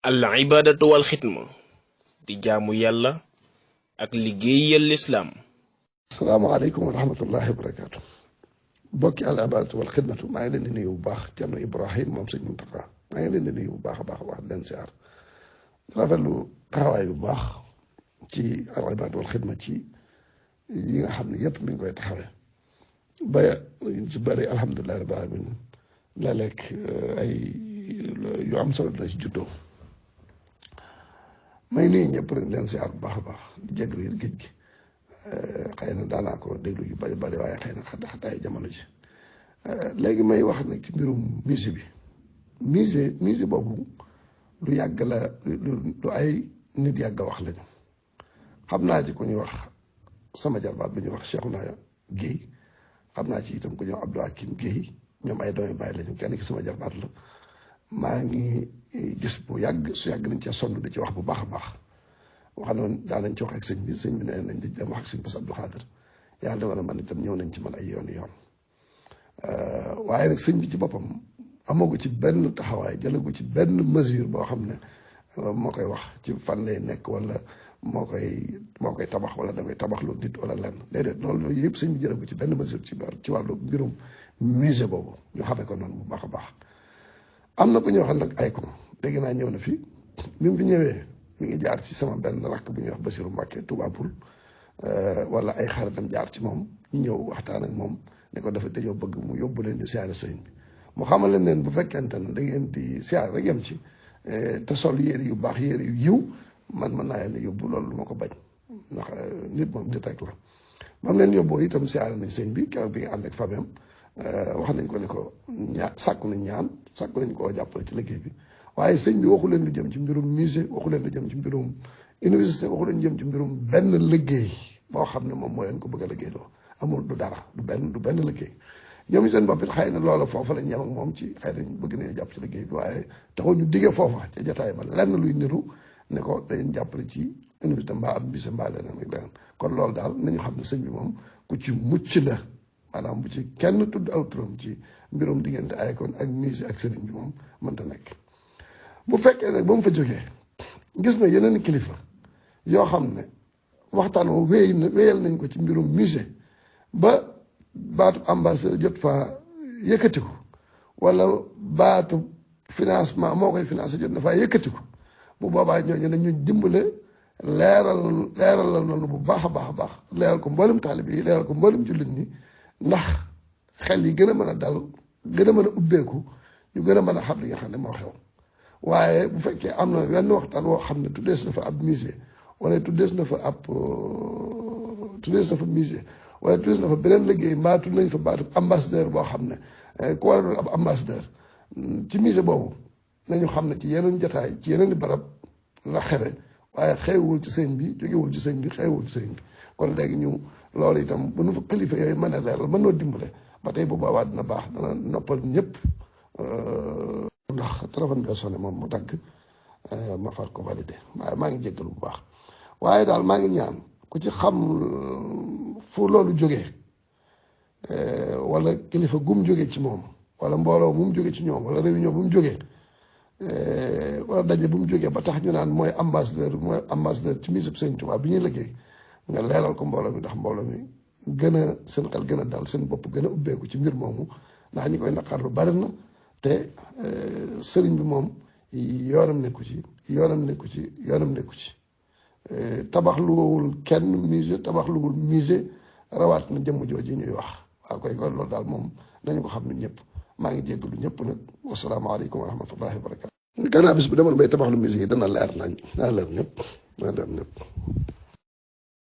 al ibadatu wal xidma di jaamu yàlla ak liggéeyal lislaam. asalaamaaleykum wa rahmatullahi wa barakaatu. bokki al ibadatu wal xidmatu maa ngi leen di nuyu bu baax Cerno Ibrahim moom sëñ Muntaxa maa ngi leen di nuyu bu baax a baax wax leen siyaar rafetlu taxawaay bu baax ci al ibadatu wal xidma ci yi nga xam ne yëpp mi ngi koy taxawee ba ci bëri alhamdulilah rabbil alamin la lekk ay yu am solo la ci juddoo may nuyu ñëpp rek leen siyaar bu baax a baax di jégalu yi géej gi xëy na daanaa ko déglu yu bari bari waaye xëy na xataay jamono ji léegi may wax nag ci mbirum musée bi musée boobu lu yàgg la lu ay nit yàgg a wax lañu xam naa ci ku ñuy wax sama jarbaat bu ñuy wax Cheikhouna Guèye xam naa ci itam ku ñuy wax Abdou Hakim Guèye ñoom ay doomi bàyyi lañu kenn ki sama jarbaat la maa ngi gis bu yàgg su yàgg nañ cee sonn di ci wax bu baax a baax wax noonu daal nañ ci wax ak sëñ bi nee nañ di dem wax ak sëñ Bass Abdou Khadre yàlla dama ne man itam ñëw nañ ci man ay yoon waaye nag sëñ bi ci boppam amagu ci benn taxawaay jëlagu ci benn mesure boo xam ne moo koy wax ci fan lay nekk wala moo koy tabax wala da koy tabax lu nit wala lenn déedéet loolu yëpp sëñ bi jëlagu ci benn mesure ci wàllu mbirum musée boobu ñu xamee ko noonu bu baax a baax. am na ku ñuy wax nag ay ko dégg naa ñëw na fi bi mu fi ñëwee mi ngi jaar ci sama benn rakk bu ñuy wax Basiru Mbàkke Touba Poul wala ay xaritam jaar ci moom ñu ñëw waxtaan ak moom ne ko dañoo bëgg mu yóbbu leen ñu siyaare sëñ bi mu xamal leen bu fekkente ne da ngeen di siyaare rek yem ci te sol yére yu baax yére yu yiw man mën naa leen yóbbu loolu lu ma ko bañ ndax nit moom nit rek la ba mu leen yóbboo itam siyaare nañ sëñ bi keroog bi nga ànd ak famem wax nañ ko ne ko sàkku nañ koo jàppale ci liggéey bi waaye sëñ bi waxu leen lu jëm ci mbirum musée waxu leen lu jëm ci mbirum université waxu leen lu jëm ci mbirum benn liggéey boo xam ne moom moo leen ko bëgg a liggéey loo amul du dara du benn liggéey ñoom seen bopp it xëy na loola foofa lañ ñam ak moom ci xëy na bëgg nañu jàpp ci liggéey bi waaye taxul ñu diggee foofa ca jotaay ba lenn luy niru ne ko dañu jàppale ci université mbaa am musée mbaa leneen ak leneen kon loolu daal nañu xam ne sëñ bi moom ku ci mucc la maanaam bu ci kenn tudd aw turam ci mbirum diggante Akon ak musée ak sëriñ bi moom mënta nekk. bu fekkee nag ba mu fa jógee gis na yeneen kilifa yoo xam ne waxtaan woo wéyal nañ ko ci mbirum musée ba baatu ambassadeur jot fa yëkkati ko wala baatu financement moo koy financé jot na faa yëkkati ko bu boobaa ñooñu dañu dimbale leeralal nañu bu baax a baax a baax leeral ko mboolem taalib yi leeral ko mboolem jullit ñi ndax xel yi gën a mën a dal gën a mën a ubbeeku ñu gën a mën a xam li nga xam ne moo xew waaye bu fekkee am na wenn waxtaan woo xam ne tuddees na fa ab musée wala tuddees na fa musée wala tuddees na fa beneen liggéey mbaa tudd nañ fa baatu ambassadeur boo xam ne ku war a doon ab ambassadeur ci musée boobu nañu xam ne ci yeneen jataay ci yeneen i barab la xewe waaye xewul ci sëñ bi jógewul ci sëñ bi xewul ci sëñ bi kon léegi ñu loolu itam bu nu fa kilifa yooyu mën a leeral mën noo dimbale ba tey bu boobaa dina baax dana noppal ñëpp ndax téléphone bi sonné moom mu dagg ma far ko validé waaye maa ngi jéggalu bu baax waaye daal maa ngi ñaan ku ci xam fu loolu jógee wala kilifa gum jógee ci moom wala mbooloo mu jógee ci ñoom wala réunion bu mu jógee wala daje bu mu jógee ba tax ñu naan mooy ambassadeur ci musée Sëñ Tuubaa bi ñuy liggéey nga leeral ko mbooloo mi ndax mbooloo mi gën a seen xel gën a dal seen bopp gën a ubbeeku ci mbir moomu ndax ñi koy naqar lu bari na te sëriñ bi moom yoonam nekku ci tabax luwul kenn musée tabax luwul musée rawaat na jëmm jooji ñuy wax waaw koy kon loolu daal moom nañu ko xam ne ñëpp maa ngi jéggalu ñëpp nag wasalaamaaleykum wa rahmatullahi wa barakatu gannaaw bis bu demoon bay tabax lu musée yi dana leer nañ dana leer ñëpp